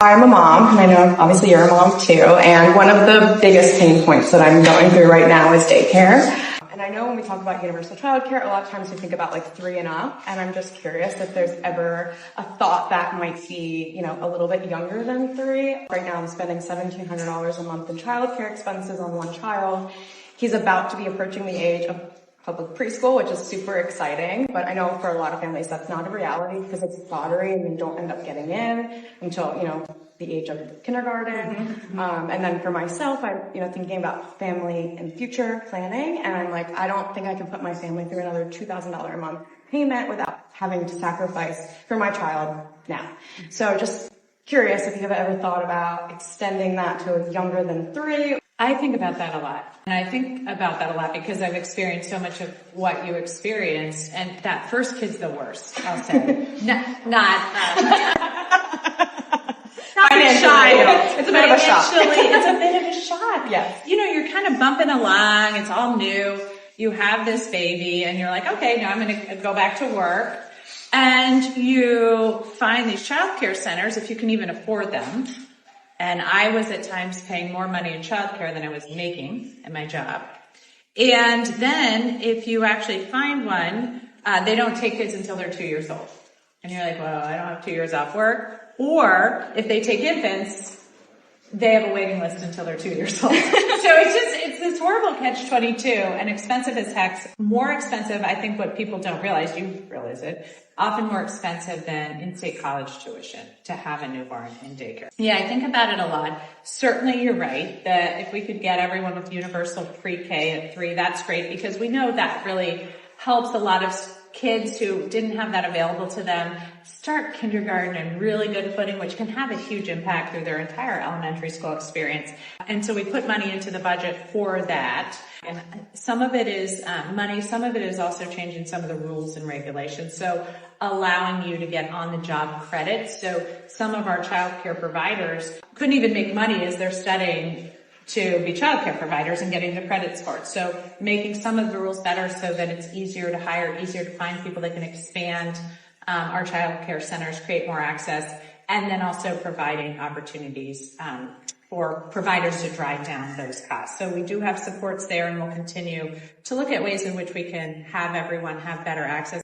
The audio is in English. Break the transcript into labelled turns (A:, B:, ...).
A: I'm a mom, and I know obviously you're a mom too, and one of the biggest pain points that I'm going through right now is daycare. And I know when we talk about universal childcare, a lot of times we think about like 3 and up, and I'm just curious if there's ever a thought that might be, a little bit younger than 3. Right now I'm spending $1,700 a month in childcare expenses on one child. He's about to be approaching the age of public preschool, which is super exciting, but I know for a lot of families that's not a reality because it's lottery and you don't end up getting in until, the age of kindergarten. And then for myself, I'm, thinking about family and future planning, and I'm like, I don't think I can put my family through another $2,000 a month payment without having to sacrifice for my child now. So just curious if you've ever thought about extending that to younger than 3.
B: I think about that a lot. And I think about that a lot because I've experienced so much of what you experienced. And that first kid's the worst, I'll say. not
A: a child. It's a bit of a shock.
B: It's a bit of a shock.
A: Yes.
B: You're kind of bumping along. It's all new. You have this baby and you're like, okay, now I'm going to go back to work. And you find these childcare centers, if you can even afford them. And I was at times paying more money in childcare than I was making at my job. And then if you actually find one, they don't take kids until they're 2 years old. And you're like, well, I don't have 2 years off work. Or if they take infants, they have a waiting list until they're 2 years old. So it's this horrible catch-22 and expensive as heck. More expensive, I think what people don't realize, you realize it, often more expensive than in-state college tuition to have a newborn in daycare. Yeah, I think about it a lot. Certainly you're right that if we could get everyone with universal pre-K at 3, that's great because we know that really helps a lot of kids who didn't have that available to them start kindergarten in really good footing, which can have a huge impact through their entire elementary school experience. And so we put money into the budget for that. And some of it is money, some of it is also changing some of the rules and regulations. So allowing you to get on-the-job credit. So some of our childcare providers couldn't even make money as they're studying to be childcare providers and getting the credits for it. So making some of the rules better so that it's easier to hire, easier to find people that can expand our childcare centers, create more access, and then also providing opportunities for providers to drive down those costs. So we do have supports there, and we'll continue to look at ways in which we can have everyone have better access.